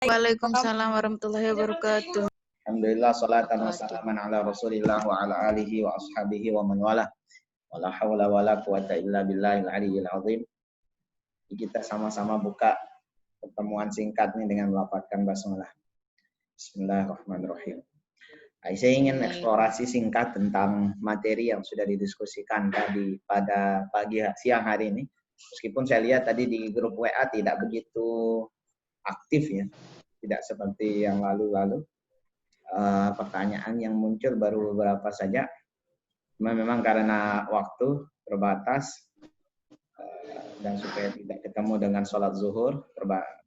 Waalaikumsalam warahmatullahi wabarakatuh. Alhamdulillah, salatan wa salaman ala rasulillah wa ala alihi wa ashabihi wa man wala. Wala hawla wala quwata illa billahil aliyyil azim. Kita sama-sama buka pertemuan singkat ini dengan melafadzkan basmalah. Bismillahirrahmanirrahim. Saya ingin eksplorasi singkat tentang materi yang sudah didiskusikan tadi pada siang hari ini. Meskipun saya lihat tadi di grup WA tidak begitu aktif ya, tidak seperti yang lalu-lalu. Pertanyaan yang muncul baru beberapa saja. Memang karena waktu terbatas dan supaya tidak ketemu dengan sholat zuhur,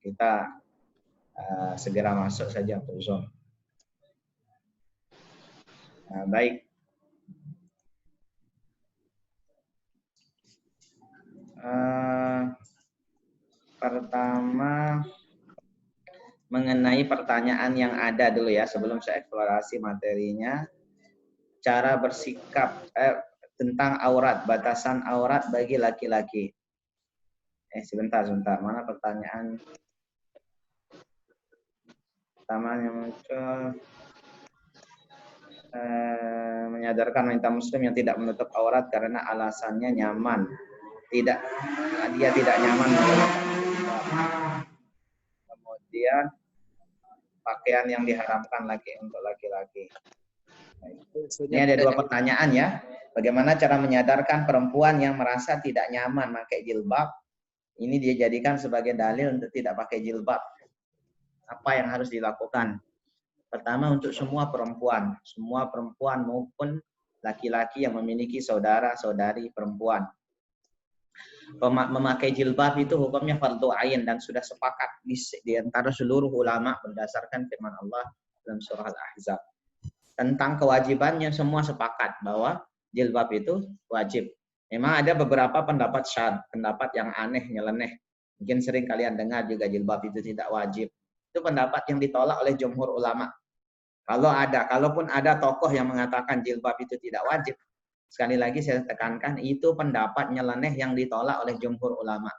kita segera masuk saja untuk Zoom. Baik. Pertama, mengenai pertanyaan yang ada dulu ya, sebelum saya eksplorasi materinya. Cara bersikap tentang aurat, batasan aurat bagi laki-laki. Sebentar. Mana pertanyaan? Pertama yang muncul, menyadarkan wanita muslim yang tidak menutup aurat karena alasannya nyaman. Dia tidak nyaman menggunakan. Kemudian pakaian yang diharamkan untuk laki-laki. Ini ada dua pertanyaan ya. Bagaimana cara menyadarkan perempuan yang merasa tidak nyaman pakai jilbab? Ini dia jadikan sebagai dalil untuk tidak pakai jilbab. Apa yang harus dilakukan? Pertama, untuk semua perempuan maupun laki-laki yang memiliki saudara-saudari perempuan. Memakai jilbab itu hukumnya fardhu ain dan sudah sepakat di antara seluruh ulama berdasarkan firman Allah dalam surah Al-Ahzab. Tentang kewajibannya semua sepakat bahwa jilbab itu wajib. Memang ada beberapa pendapat syadz, pendapat yang aneh, nyeleneh. Mungkin sering kalian dengar juga jilbab itu tidak wajib. Itu pendapat yang ditolak oleh jumhur ulama. Kalaupun ada tokoh yang mengatakan jilbab itu tidak wajib, sekali lagi saya tekankan, itu pendapat nyeleneh yang ditolak oleh jumhur ulama.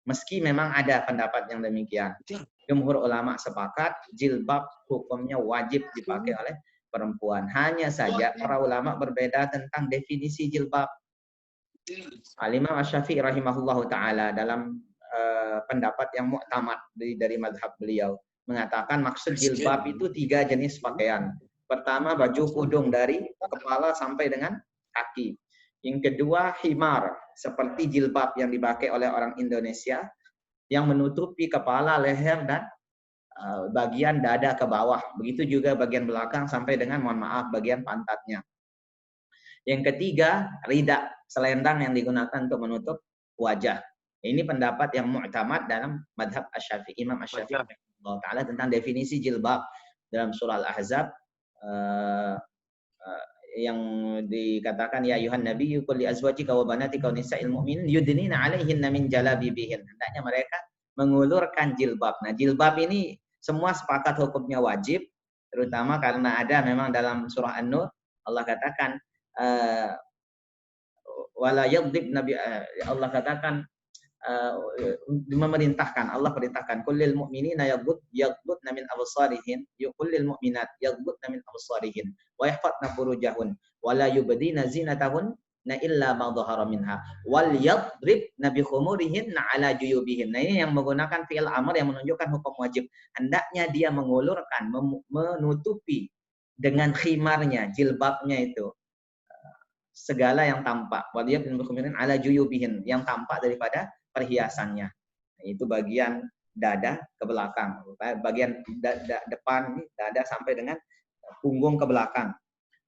Meski memang ada pendapat yang demikian. Jumhur ulama sepakat jilbab hukumnya wajib dipakai oleh perempuan. Hanya saja para ulama berbeda tentang definisi jilbab. Al-Imam Asy-Syafi'i rahimahullahu taala dalam pendapat yang mu'tamad dari mazhab beliau mengatakan maksud jilbab itu 3 jenis pakaian. Pertama, baju kudung dari kepala sampai dengan kaki. Yang kedua, himar, seperti jilbab yang dipakai oleh orang Indonesia yang menutupi kepala, leher dan bagian dada ke bawah. Begitu juga bagian belakang sampai dengan, mohon maaf, bagian pantatnya. Yang ketiga, rida, selendang yang digunakan untuk menutup wajah. Ini pendapat yang mu'tamad dalam madhab Asy-Syafi'i, Imam Asy-Syafi'i ta'ala tentang definisi jilbab dalam surah Al-Ahzab yang dikatakan ya ayuhan nabiyyu qul li azwajika wa banatika wa nisa'il mu'minin yudnina 'alaihinna min jalabibihin. Hendaknya mereka mengulurkan jilbab. Nah, jilbab ini semua sepakat hukumnya wajib, terutama karena ada memang dalam surah An-Nur Allah katakan wala yadrib nabi Allah katakan Allah perintahkan kullil mu'minina yaghuddna min absarihin kullil mu'minat yaghuddna min absarihin wa yahfazna furujahun wa la yubdina zinatahunna illa ma dhahara minha wal yadribna bi khumurihinna ala juyubihin. Nah, ini yang menggunakan fi'il amr yang menunjukkan hukum wajib. Hendaknya dia mengulurkan, menutupi dengan khimarnya, jilbabnya itu segala yang tampak. Wal yadribna bi khumurihin ala juyubihin, yang tampak daripada perhiasannya. Nah, itu bagian dada ke belakang, bagian depan dada sampai dengan punggung ke belakang.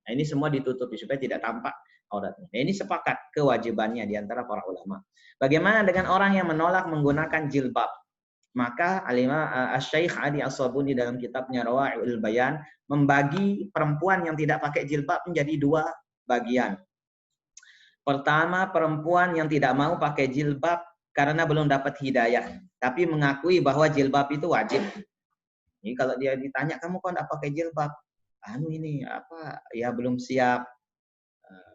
Nah, ini semua ditutupi supaya tidak tampak auratnya. Nah, ini sepakat kewajibannya di antara para ulama. Bagaimana dengan orang yang menolak menggunakan jilbab? Maka Al-Imam Asy-Syaikh Adi As-Sabuni dalam kitabnya Rawai'ul Bayan membagi perempuan yang tidak pakai jilbab menjadi 2 bagian. Pertama, perempuan yang tidak mau pakai jilbab karena belum dapat hidayah, tapi mengakui bahwa jilbab itu wajib. Jadi kalau dia ditanya, kamu kok tidak pakai jilbab? Ini apa? Ya belum siap.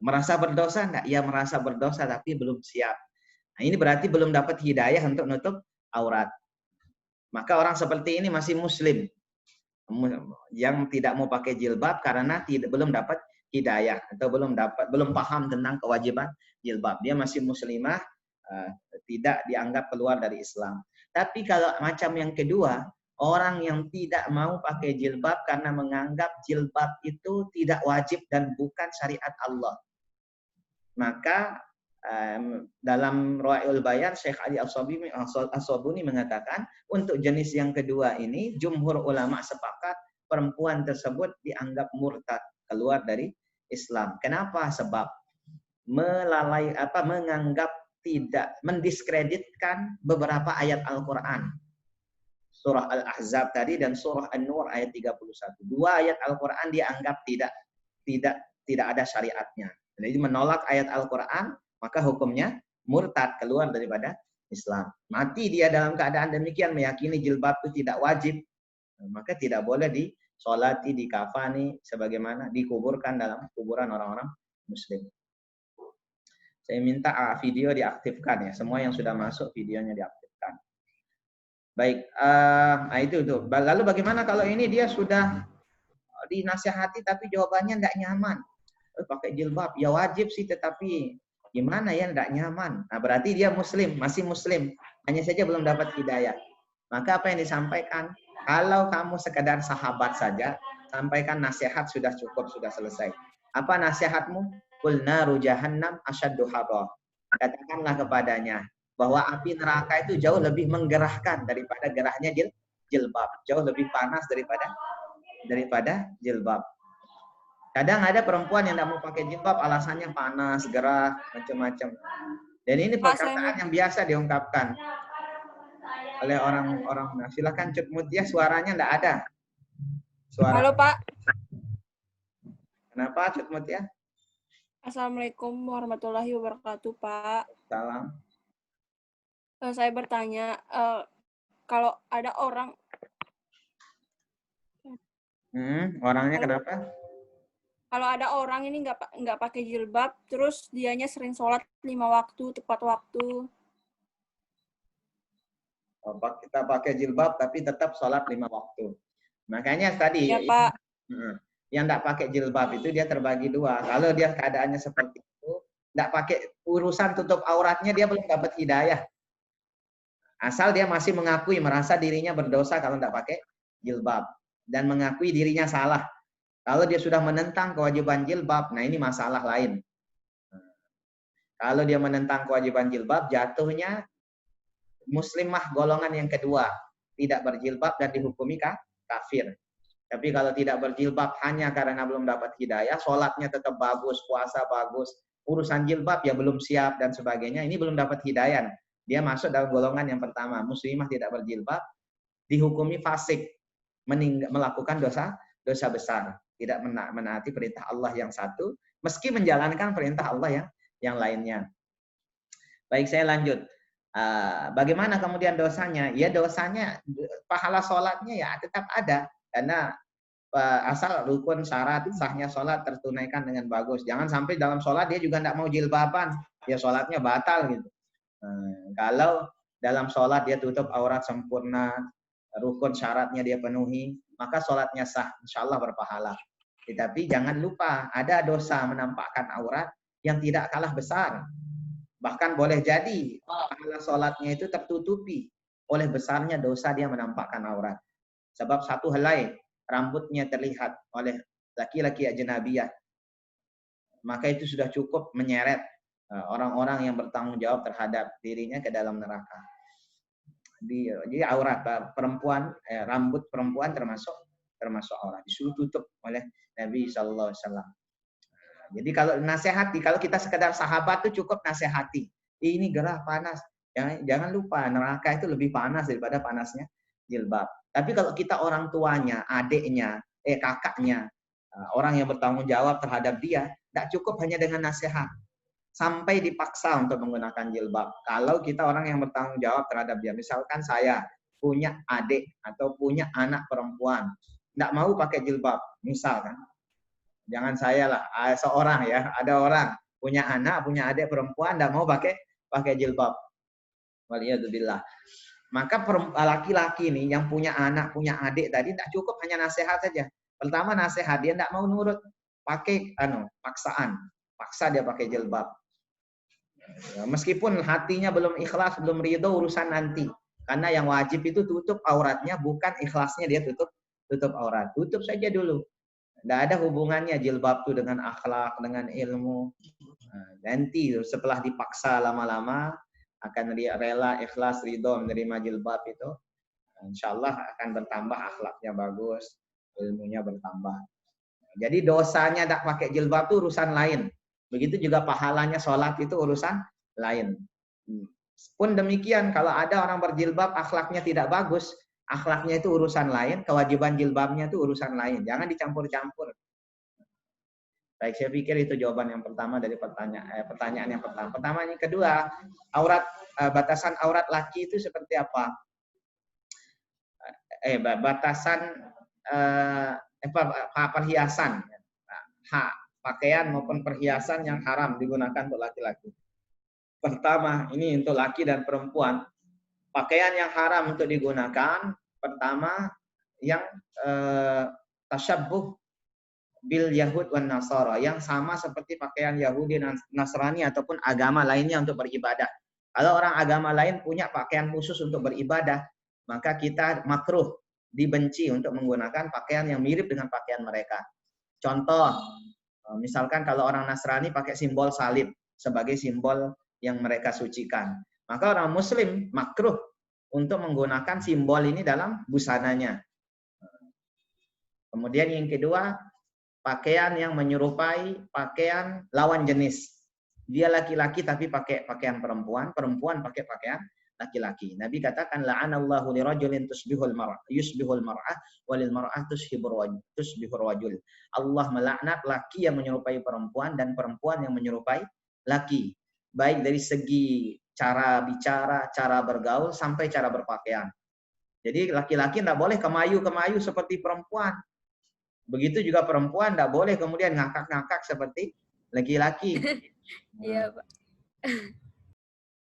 Merasa berdosa enggak? Ya merasa berdosa tapi belum siap. Nah, ini berarti belum dapat hidayah untuk nutup aurat. Maka orang seperti ini masih muslim. Yang tidak mau pakai jilbab karena belum dapat hidayah atau belum paham tentang kewajiban jilbab. Dia masih muslimah, tidak dianggap keluar dari Islam. Tapi kalau macam yang kedua, orang yang tidak mau pakai jilbab karena menganggap jilbab itu tidak wajib dan bukan syariat Allah. Maka dalam Rawaul Bayan, Syekh Ali As-Sabuni mengatakan, untuk jenis yang kedua ini, jumhur ulama sepakat perempuan tersebut dianggap murtad, keluar dari Islam. Kenapa? Sebab menganggap tidak, mendiskreditkan beberapa ayat Al-Quran. Surah Al-Ahzab tadi dan surah An-Nur ayat 31. Dua ayat Al-Quran dianggap tidak ada syariatnya. Jadi menolak ayat Al-Quran, maka hukumnya murtad, keluar daripada Islam. Mati dia dalam keadaan demikian, meyakini jilbab itu tidak wajib, maka tidak boleh disolati, dikafani, sebagaimana dikuburkan dalam kuburan orang-orang muslim. Saya minta video diaktifkan ya, semua yang sudah masuk videonya diaktifkan. Baik, itu tuh. Lalu bagaimana kalau ini dia sudah dinasihati tapi jawabannya tidak nyaman? Pakai jilbab, ya wajib sih, tetapi gimana ya tidak nyaman? Nah, berarti dia muslim, masih muslim, hanya saja belum dapat hidayah. Maka apa yang disampaikan? Kalau kamu sekedar sahabat saja, sampaikan nasihat sudah cukup, sudah selesai. Apa nasihatmu? Qul naru jahannam asyaddu harra. Katakanlah kepadanya bahwa api neraka itu jauh lebih menggerahkan daripada gerahnya jilbab, jauh lebih panas daripada jilbab. Kadang ada perempuan yang tidak mau pakai jilbab, alasannya panas, gerah, macam-macam. Dan ini perkataan yang biasa diungkapkan oleh orang-orang. Nah, silakan Cut Mutia, suaranya tidak ada. Halo Pak. Kenapa Cut Mutia? Assalamualaikum warahmatullahi wabarakatuh Pak. Salam. Saya bertanya, kalau ada orang. Orangnya kenapa? Kalau ada orang ini nggak pakai jilbab, terus dianya sering sholat 5 waktu, tepat waktu. Kita pakai jilbab tapi tetap sholat 5 waktu. Makanya tadi ya, Pak. Yang tidak pakai jilbab itu dia terbagi dua. Kalau dia keadaannya seperti itu, tidak pakai urusan tutup auratnya, dia belum dapat hidayah. Asal dia masih mengakui, merasa dirinya berdosa kalau tidak pakai jilbab dan mengakui dirinya salah. Kalau dia sudah menentang kewajiban jilbab, nah ini masalah lain. Kalau dia menentang kewajiban jilbab, jatuhnya muslimah golongan yang kedua, tidak berjilbab dan dihukumi kafir. Tapi kalau tidak berjilbab hanya karena belum dapat hidayah, sholatnya tetap bagus, puasa bagus, urusan jilbab ya belum siap dan sebagainya, ini belum dapat hidayah. Dia masuk dalam golongan yang pertama, muslimah tidak berjilbab, dihukumi fasik, melakukan dosa besar, tidak menaati perintah Allah yang satu, meski menjalankan perintah Allah yang lainnya. Baik, saya lanjut. Bagaimana kemudian dosanya? Ya dosanya, pahala sholatnya ya tetap ada, karena asal rukun syarat sahnya sholat tertunaikan dengan bagus. Jangan sampai dalam sholat dia juga tidak mau jilbaban, ya sholatnya batal gitu. Kalau dalam sholat dia tutup aurat sempurna, rukun syaratnya dia penuhi, maka sholatnya sah, insya Allah berpahala. Tetapi jangan lupa, ada dosa menampakkan aurat yang tidak kalah besar. Bahkan boleh jadi pahala sholatnya itu tertutupi oleh besarnya dosa dia menampakkan aurat. Sebab satu helai rambutnya terlihat oleh laki-laki ajnabiyah, maka itu sudah cukup menyeret orang-orang yang bertanggung jawab terhadap dirinya ke dalam neraka. Jadi aurat perempuan, rambut perempuan termasuk aurat, disuruh tutup oleh Nabi Sallallahu Alaihi Wasallam. Jadi kalau nasihati, kalau kita sekedar sahabat itu cukup nasihati. Ini gerah panas, jangan lupa neraka itu lebih panas daripada panasnya jilbab. Tapi kalau kita orang tuanya, adiknya, kakaknya, orang yang bertanggung jawab terhadap dia, tidak cukup hanya dengan nasihat. Sampai dipaksa untuk menggunakan jilbab. Kalau kita orang yang bertanggung jawab terhadap dia, misalkan saya punya adik atau punya anak perempuan, tidak mau pakai jilbab, misalkan, jangan saya lah, seorang ya, ada orang punya anak, punya adik perempuan, tidak mau pakai jilbab. Waliyadzubillah. Maka laki-laki nih yang punya anak, punya adik tadi tidak cukup hanya nasihat saja. Pertama nasihat, dia tidak mau nurut, pakai paksaan, paksa dia pakai jilbab. Meskipun hatinya belum ikhlas, belum ridho, urusan nanti. Karena yang wajib itu tutup auratnya, bukan ikhlasnya dia tutup aurat. Tutup saja dulu. Tidak ada hubungannya jilbab itu dengan akhlak, dengan ilmu. Nanti setelah dipaksa lama-lama akan rela, ikhlas, ridho menerima jilbab itu, insya Allah akan bertambah akhlaknya bagus, ilmunya bertambah. Jadi dosanya tidak pakai jilbab itu urusan lain. Begitu juga pahalanya sholat itu urusan lain. Pun demikian, kalau ada orang berjilbab akhlaknya tidak bagus, akhlaknya itu urusan lain, kewajiban jilbabnya itu urusan lain. Jangan dicampur-campur. Baik, saya pikir itu jawaban yang pertama dari pertanyaan yang pertama. Pertama, yang kedua, batasan aurat laki itu seperti apa? Batasan perhiasan, pakaian maupun perhiasan yang haram digunakan untuk laki-laki. Pertama, ini untuk laki dan perempuan. Pakaian yang haram untuk digunakan, pertama, yang tasyabbuh bil Yahud wan Nasara, yang sama seperti pakaian Yahudi dan Nasrani ataupun agama lainnya untuk beribadah. Kalau orang agama lain punya pakaian khusus untuk beribadah, maka kita makruh, dibenci untuk menggunakan pakaian yang mirip dengan pakaian mereka. Contoh, misalkan kalau orang Nasrani pakai simbol salib sebagai simbol yang mereka sucikan, maka orang Muslim makruh untuk menggunakan simbol ini dalam busananya. Kemudian yang kedua, pakaian yang menyerupai pakaian lawan jenis. Dia laki-laki tapi pakai pakaian perempuan, perempuan pakai pakaian laki-laki. Nabi katakan, la'anallahu lirajulin yusbihul mar'ah walil mar'ah tusbihur rajul. Allah melaknat laki yang menyerupai perempuan dan perempuan yang menyerupai laki. Baik dari segi cara bicara, cara bergaul, sampai cara berpakaian. Jadi laki-laki tidak boleh kemayu-kemayu seperti perempuan. Begitu juga perempuan tidak boleh kemudian ngakak-ngakak seperti laki-laki. Iya, Pak.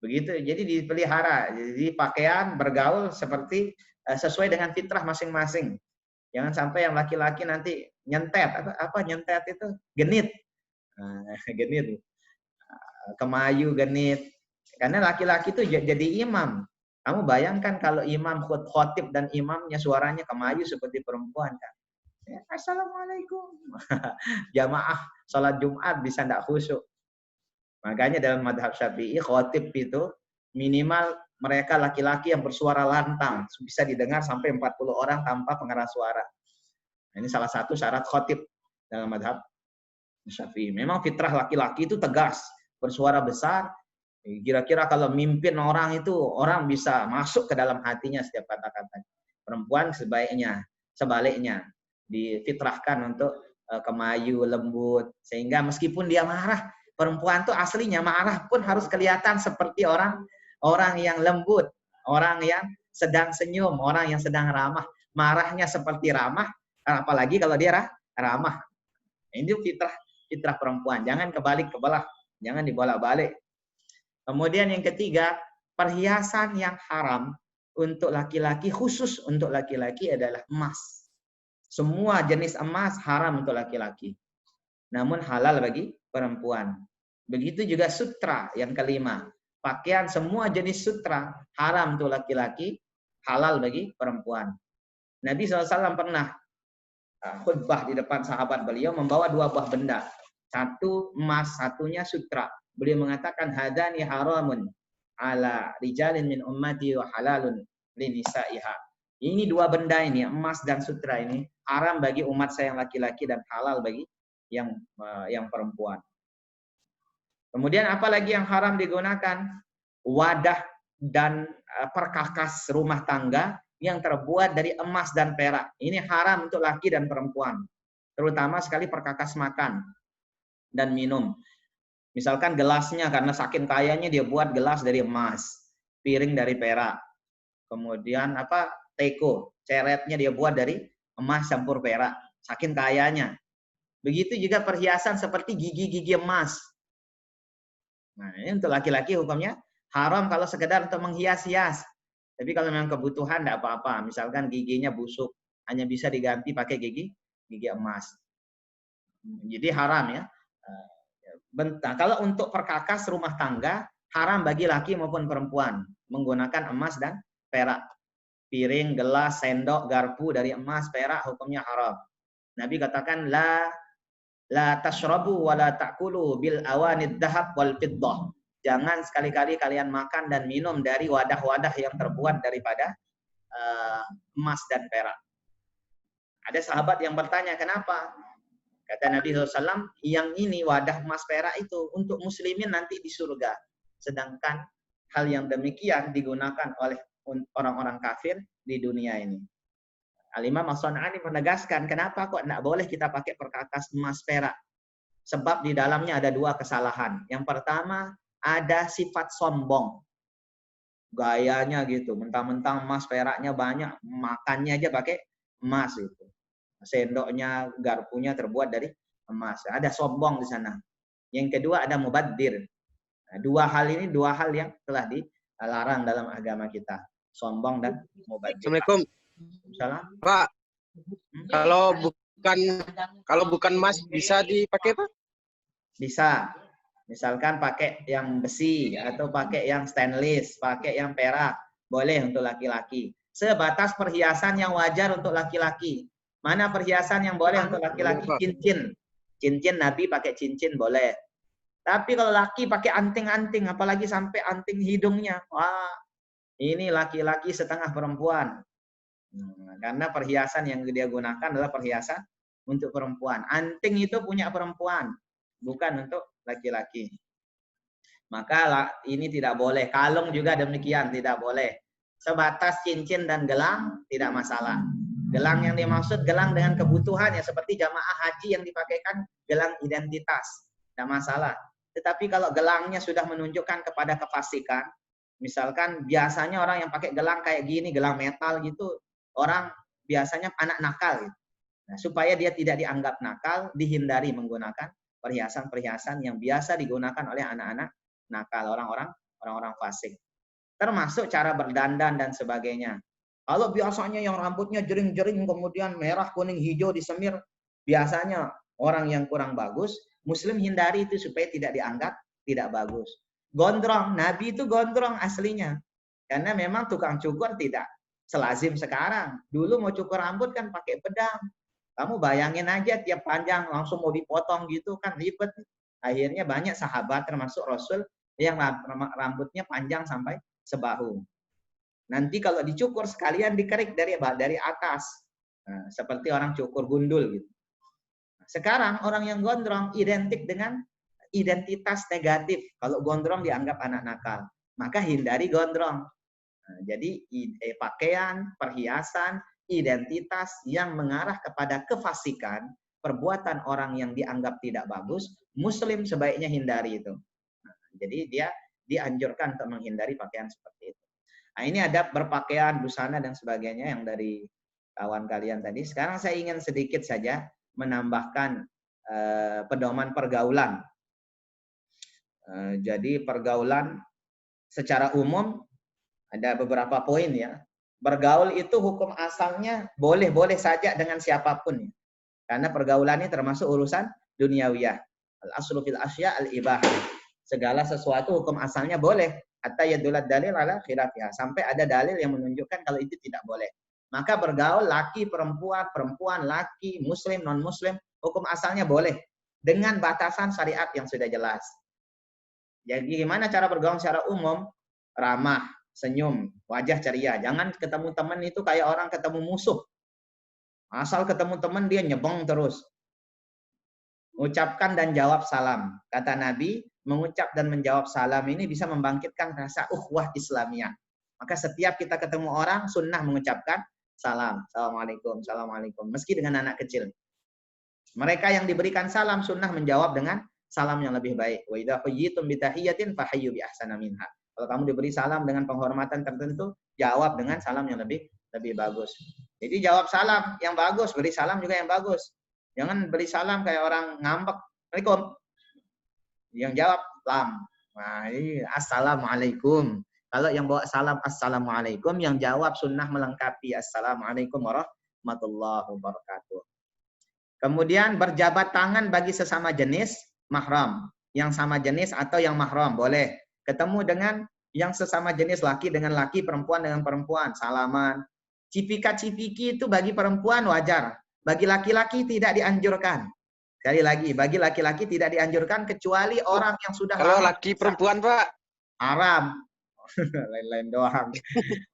Begitu, jadi dipelihara. Jadi pakaian bergaul seperti sesuai dengan fitrah masing-masing. Jangan sampai yang laki-laki nanti nyentet. Apa nyentet itu? Genit. Genit. Kemayu, genit. Karena laki-laki itu jadi imam. Kamu bayangkan kalau imam khotib dan imamnya suaranya kemayu seperti perempuan kan. Assalamualaikum. Jamaah sholat Jumat bisa tidak khusyuk. Makanya dalam madhab Syafi'i, khotib itu minimal mereka laki-laki yang bersuara lantang. Bisa didengar sampai 40 orang tanpa pengeras suara. Ini salah satu syarat khotib dalam madhab Syafi'i. Memang fitrah laki-laki itu tegas, bersuara besar. Kira-kira kalau mimpin orang itu, orang bisa masuk ke dalam hatinya setiap kata-kata. Perempuan sebaliknya. Difitrahkan untuk kemayu, lembut, sehingga meskipun dia marah, perempuan tuh aslinya marah pun harus kelihatan seperti orang yang lembut, orang yang sedang senyum, orang yang sedang ramah. Marahnya seperti ramah, apalagi kalau dia ramah. Ini fitrah perempuan, jangan kebalik-kebelah, jangan dibolak-balik. Kemudian yang ketiga, perhiasan yang haram untuk laki-laki, khusus untuk laki-laki adalah emas. Semua jenis emas haram untuk laki-laki, namun halal bagi perempuan. Begitu juga sutra yang kelima. Pakaian semua jenis sutra haram untuk laki-laki, halal bagi perempuan. Nabi SAW pernah khutbah di depan sahabat beliau membawa dua buah benda. Satu emas, satunya sutra. Beliau mengatakan, hadani haramun ala rijalin min ummati wa halalun li nisaiha. Ini dua benda ini, emas dan sutra ini, haram bagi umat saya yang laki-laki dan halal bagi yang perempuan. Kemudian apalagi yang haram digunakan? Wadah dan perkakas rumah tangga yang terbuat dari emas dan perak. Ini haram untuk laki dan perempuan. Terutama sekali perkakas makan dan minum. Misalkan gelasnya, karena saking kayanya dia buat gelas dari emas, piring dari perak. Kemudian teko, ceretnya dia buat dari emas campur perak, saking kayanya. Begitu juga perhiasan seperti gigi-gigi emas. Nah, ini untuk laki-laki hukumnya haram kalau sekedar untuk menghias-hias. Tapi kalau memang kebutuhan tidak apa-apa. Misalkan giginya busuk, hanya bisa diganti pakai gigi emas. Jadi haram ya. Bentar. Kalau untuk perkakas rumah tangga, haram bagi laki maupun perempuan menggunakan emas dan perak. Piring, gelas, sendok, garpu dari emas, perak hukumnya haram. Nabi katakan la tashrabu wa la ta'kulu bil awanid dhahab wal fiddah. Jangan sekali-kali kalian makan dan minum dari wadah-wadah yang terbuat daripada emas dan perak. Ada sahabat yang bertanya, kenapa? Kata Nabi SAW, yang ini wadah emas perak itu untuk muslimin nanti di surga. Sedangkan hal yang demikian digunakan oleh orang-orang kafir di dunia ini. Al-Imam As-San'ani menegaskan, kenapa kok tidak boleh kita pakai perkakas emas perak? Sebab di dalamnya ada dua kesalahan. Yang pertama, ada sifat sombong. Gayanya gitu, mentang-mentang emas peraknya banyak, makannya aja pakai emas itu. Sendoknya, garpunya terbuat dari emas. Ada sombong di sana. Yang kedua ada mubaddir. Nah, dua hal yang telah dilarang dalam agama kita. Sombong dan mubaddir. Assalamualaikum. Salam. Pak, kalau bukan emas bisa dipakai, Pak? Bisa. Misalkan pakai yang besi atau pakai yang stainless, pakai yang perak, boleh untuk laki-laki. Sebatas perhiasan yang wajar untuk laki-laki. Mana perhiasan yang boleh untuk laki-laki? Cincin. Cincin Nabi pakai cincin boleh. Tapi kalau laki pakai anting-anting, apalagi sampai anting hidungnya. Wah, ini laki-laki setengah perempuan. Karena perhiasan yang dia gunakan adalah perhiasan untuk perempuan. Anting itu punya perempuan, bukan untuk laki-laki. Maka ini tidak boleh. Kalung juga demikian, tidak boleh. Sebatas cincin dan gelang, tidak masalah. Gelang yang dimaksud gelang dengan kebutuhan ya seperti jamaah haji yang dipakaikan gelang identitas, tidak masalah. Tetapi kalau gelangnya sudah menunjukkan kepada kefasikan, misalkan biasanya orang yang pakai gelang kayak gini, gelang metal gitu, orang biasanya anak nakal gitu. Nah, supaya dia tidak dianggap nakal, dihindari menggunakan perhiasan-perhiasan yang biasa digunakan oleh anak-anak nakal, orang-orang fasik. Termasuk cara berdandan dan sebagainya. Kalau biasanya yang rambutnya jering-jering kemudian merah, kuning, hijau disemir, biasanya orang yang kurang bagus, muslim hindari itu supaya tidak dianggap tidak bagus. Gondrong, Nabi itu gondrong aslinya. Karena memang tukang cukur tidak selazim sekarang. Dulu mau cukur rambut kan pakai pedang. Kamu bayangin aja tiap panjang langsung mau dipotong gitu kan ribet. Akhirnya banyak sahabat termasuk Rasul yang rambutnya panjang sampai sebahu. Nanti kalau dicukur sekalian dikerik dari atas. Nah, seperti orang cukur gundul gitu. Sekarang orang yang gondrong identik dengan identitas negatif. Kalau gondrong dianggap anak nakal, maka hindari gondrong. Nah, jadi pakaian, perhiasan, identitas yang mengarah kepada kefasikan, perbuatan orang yang dianggap tidak bagus, muslim sebaiknya hindari itu. Nah, jadi dia dianjurkan untuk menghindari pakaian seperti itu. Nah, ini adab berpakaian, busana dan sebagainya yang dari kawan kalian tadi. Sekarang saya ingin sedikit saja menambahkan pedoman pergaulan. Jadi pergaulan secara umum ada beberapa poin ya. Bergaul itu hukum asalnya boleh-boleh saja dengan siapapun ya. Karena pergaulan ini termasuk urusan duniawiyah. Al-aslu fil asya al-ibahah. Segala sesuatu hukum asalnya boleh. Hatta yadulat dalil ala khilafiha. Sampai ada dalil yang menunjukkan kalau itu tidak boleh. Maka bergaul laki, perempuan, perempuan, laki, muslim, non-muslim, hukum asalnya boleh. Dengan batasan syariat yang sudah jelas. Jadi gimana cara bergaul secara umum? Ramah, senyum, wajah ceria. Jangan ketemu teman itu kayak orang ketemu musuh. Asal ketemu teman dia nyebong terus. Ucapkan dan jawab salam. Kata Nabi, mengucap dan menjawab salam ini bisa membangkitkan rasa ukhuwah Islamiyah. Maka setiap kita ketemu orang, sunnah mengucapkan salam. Assalamualaikum, assalamualaikum. Meski dengan anak kecil. Mereka yang diberikan salam, sunnah menjawab dengan salam yang lebih baik. Wa idza huyyitum bi tahiyyatin fahayyu bi ahsana minha. Kalau kamu diberi salam dengan penghormatan tertentu, jawab dengan salam yang lebih bagus. Jadi jawab salam yang bagus, beri salam juga yang bagus. Jangan beri salam kayak orang ngambek. Assalamualaikum. Yang jawab lam. Nah, ini assalamualaikum. Kalau yang bawa salam assalamualaikum, yang jawab sunnah melengkapi assalamualaikum warahmatullahi wabarakatuh. Kemudian berjabat tangan bagi sesama jenis mahram. Yang sama jenis atau yang mahram boleh. Ketemu dengan yang sesama jenis laki dengan laki, perempuan dengan perempuan, salaman. Cipika-cipiki itu bagi perempuan wajar. Bagi laki-laki tidak dianjurkan. Sekali lagi, bagi laki-laki tidak dianjurkan kecuali orang yang sudah Kalau lama laki perempuan, Pak. haram. Lain-lain doang.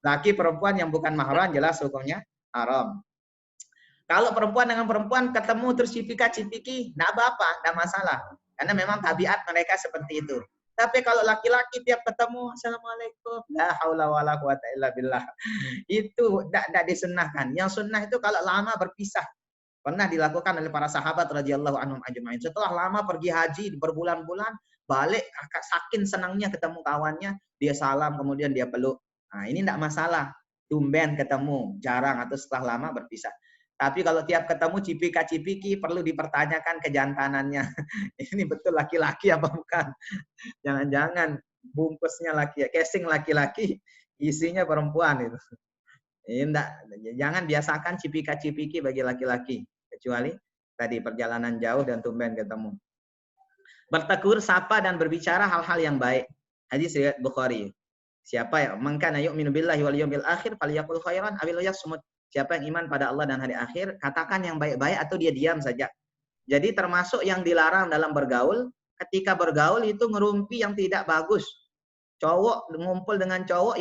Laki perempuan yang bukan mahram jelas hukumnya haram. Kalau perempuan dengan perempuan ketemu terus cipika-cipiki, enggak apa-apa, enggak masalah. Karena memang tabiat mereka seperti itu. Tapi kalau laki-laki tiap ketemu, assalamualaikum, la haula wala quwata illa billah. Itu enggak disunnahkan. Yang sunnah itu kalau lama berpisah. Pernah dilakukan oleh para sahabat radhiyallahu anhum ajma'in. Setelah lama pergi haji berbulan-bulan, balik saking senangnya ketemu kawannya, dia salam kemudian dia peluk. Nah, ini enggak masalah. Tumben ketemu, jarang atau setelah lama berpisah. Tapi kalau tiap ketemu cipika-cipiki perlu dipertanyakan kejantanannya. Ini betul laki-laki apa bukan? Jangan-jangan bungkusnya laki, casing laki-laki, isinya perempuan itu. Enggak, jangan biasakan cipika-cipiki bagi laki-laki, kecuali tadi perjalanan jauh dan tumben ketemu. Bertegur, sapa dan berbicara hal-hal yang baik. Hadis riwayat Bukhari. Siapa yang mengkana yu'minu billahi wal yawmil akhir falyaqul khairan aw liyasmut. Siapa yang iman pada Allah dan hari akhir, katakan yang baik-baik atau dia diam saja. Jadi termasuk yang dilarang dalam bergaul, ketika bergaul itu ngerumpi yang tidak bagus. Cowok ngumpul dengan cowok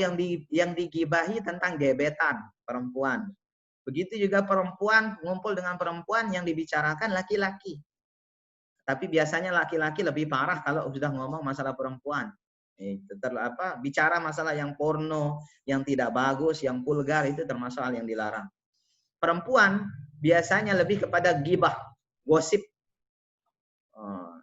yang digibahi tentang gebetan perempuan. Begitu juga perempuan ngumpul dengan perempuan yang dibicarakan laki-laki. Tapi biasanya laki-laki lebih parah kalau sudah ngomong masalah perempuan. Bicara masalah yang porno, yang tidak bagus, yang vulgar itu termasuk hal yang dilarang. Perempuan biasanya lebih kepada gibah, gosip.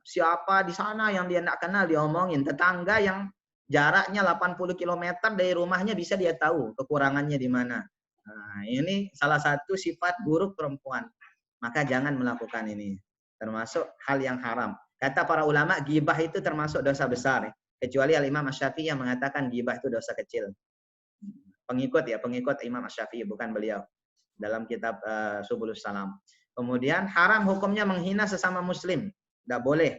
Siapa di sana yang dia tidak kenal diomongin. Tetangga yang jaraknya 80 km dari rumahnya bisa dia tahu kekurangannya di mana. Nah, ini salah satu sifat buruk perempuan. Maka jangan melakukan ini. Termasuk hal yang haram. Kata para ulama, gibah itu termasuk dosa besar. Kecuali Al-Imam Asy-Syafi'i yang mengatakan gibah itu dosa kecil. Pengikut Imam Asy-Syafi'i, bukan beliau. Dalam kitab Subulus Salam. Kemudian haram hukumnya menghina sesama muslim. Tidak boleh.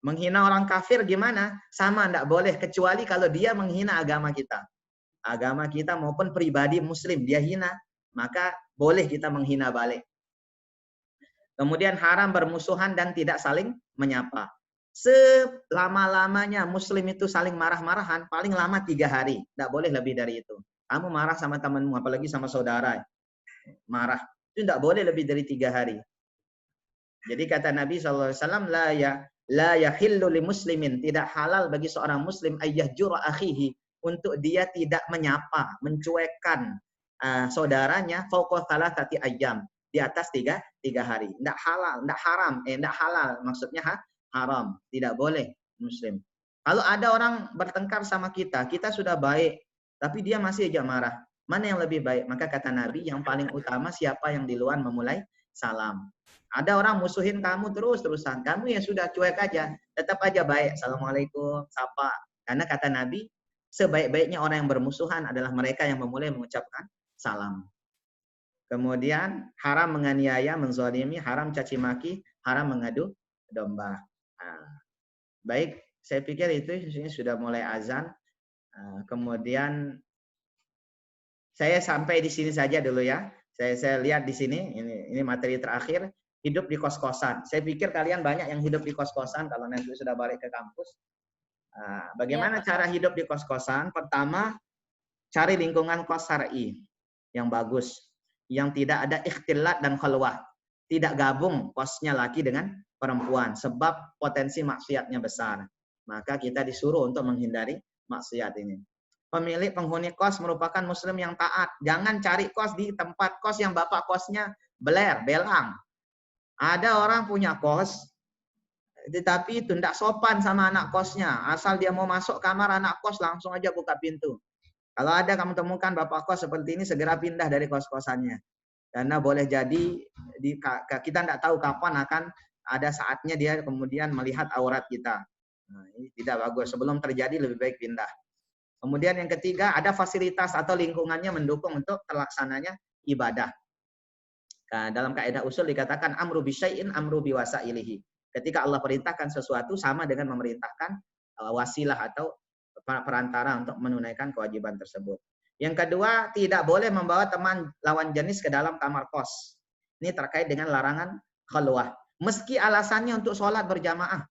Menghina orang kafir gimana? Sama, tidak boleh. Kecuali kalau dia menghina agama kita. Agama kita maupun pribadi muslim. Dia hina, maka boleh kita menghina balik. Kemudian haram bermusuhan dan tidak saling menyapa. Selama-lamanya muslim itu saling marah-marahan, paling lama 3 hari. Tidak boleh lebih dari itu. Kamu marah sama temanmu, apalagi sama saudara. Marah. Itu tidak boleh lebih dari 3 hari. Jadi kata Nabi SAW, la yahillu li muslimin. Tidak halal bagi seorang muslim ayyahjura akhihi. Untuk dia tidak menyapa, mencuekkan saudaranya fauqa thalathati ayyam. Di atas 3 hari. Tidak halal, tidak haram. Tidak halal, maksudnya haram. Tidak boleh muslim. Kalau ada orang bertengkar sama kita, kita sudah baik, tapi dia masih aja marah. Mana yang lebih baik? Maka kata Nabi, yang paling utama siapa yang duluan memulai salam. Ada orang musuhin kamu terus-terusan. Kamu yang sudah cuek aja, tetap aja baik. Assalamualaikum, sapa. Karena kata Nabi, sebaik-baiknya orang yang bermusuhan adalah mereka yang memulai mengucapkan salam. Kemudian haram menganiaya, menzalimi, haram caci maki, haram mengadu domba. Baik, saya pikir itu sudah mulai azan. Kemudian saya sampai di sini saja dulu ya. Saya lihat di sini, ini materi terakhir, hidup di kos-kosan. Saya pikir kalian banyak yang hidup di kos-kosan kalau nanti sudah balik ke kampus. Bagaimana cara hidup di kos-kosan? Pertama, cari lingkungan kos syar'i yang bagus, yang tidak ada ikhtilat dan khalwah. Tidak gabung kosnya laki dengan perempuan, sebab potensi maksiatnya besar. Maka kita disuruh untuk menghindari maksiat ini. Pemilik penghuni kos merupakan muslim yang taat. Jangan cari kos di tempat kos yang bapak kosnya belang. Ada orang punya kos, tetapi itu tidak sopan sama anak kosnya. Asal dia mau masuk kamar anak kos, langsung aja buka pintu. Kalau ada kamu temukan bapak kos seperti ini, segera pindah dari kos-kosannya. Karena boleh jadi kita tidak tahu kapan akan ada saatnya dia kemudian melihat aurat kita. Nah, ini tidak bagus. Sebelum terjadi lebih baik pindah. Kemudian yang ketiga, ada fasilitas atau lingkungannya mendukung untuk terlaksananya ibadah. Nah, dalam kaidah usul dikatakan amru bisyai'in amru biwasailihi. Ketika Allah perintahkan sesuatu sama dengan memerintahkan wasilah atau perantara untuk menunaikan kewajiban tersebut. Yang kedua, tidak boleh membawa teman lawan jenis ke dalam kamar kos. Ini terkait dengan larangan khalwah. Meski alasannya untuk sholat berjamaah.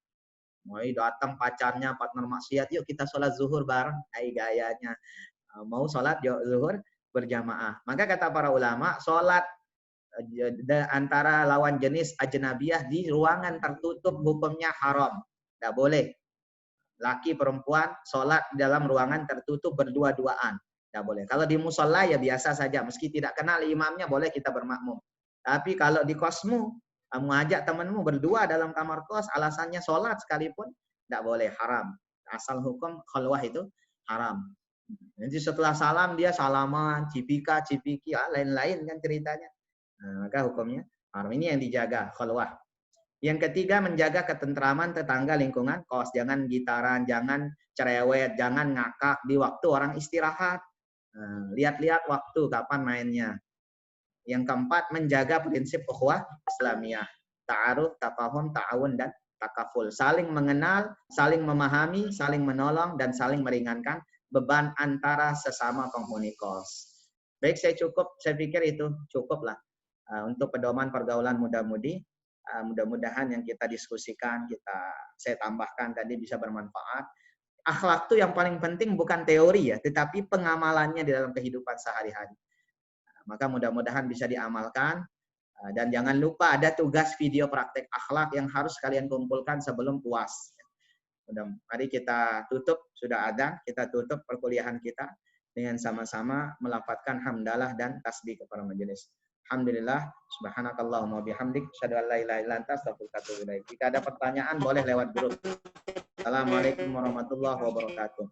Mau datang pacarnya, partner maksiat, yuk kita sholat zuhur bareng. Hai gayanya. Mau sholat zuhur berjamaah. Maka kata para ulama, sholat antara lawan jenis ajnabiyah di ruangan tertutup hukumnya haram. Tidak boleh. Laki perempuan sholat dalam ruangan tertutup berdua-duaan. Tidak boleh. Kalau di musola ya biasa saja. Meski tidak kenal imamnya boleh kita bermakmum. Tapi kalau di kosmu, kamu ajak temanmu berdua dalam kamar kos, alasannya sholat sekalipun, tidak boleh, haram. Asal hukum khalwah itu haram. Nanti setelah salam dia salaman, cipika, cipiki, lain-lain kan ceritanya. Nah, maka hukumnya haram. Ini yang dijaga, khalwah. Yang ketiga, menjaga ketentraman tetangga lingkungan kos. Jangan gitaran, jangan cerewet, jangan ngakak di waktu orang istirahat. Lihat-lihat waktu kapan mainnya. Yang keempat, menjaga prinsip ukhuwah Islamiyah. Ta'aruf, tafahum, ta'awun, dan takaful. Saling mengenal, saling memahami, saling menolong, dan saling meringankan beban antara sesama penghuni kos. Baik, saya pikir itu cukuplah untuk pedoman pergaulan muda-mudi. Mudah-mudahan yang kita diskusikan, saya tambahkan tadi bisa bermanfaat. Akhlak itu yang paling penting bukan teori ya, tetapi pengamalannya di dalam kehidupan sehari-hari. Maka mudah-mudahan bisa diamalkan. Dan jangan lupa ada tugas video praktek akhlak yang harus kalian kumpulkan sebelum puas. Mari kita tutup, sudah ada, kita tutup perkuliahan kita dengan sama-sama melafadzkan hamdalah dan tasbih kepada majelis. Alhamdulillah, subhanakallahumma bihamdik, asyhadu an la ilaha illa anta, astaghfiruka wa atubu ilaik. Jika ada pertanyaan boleh lewat grup. Assalamualaikum warahmatullahi wabarakatuh.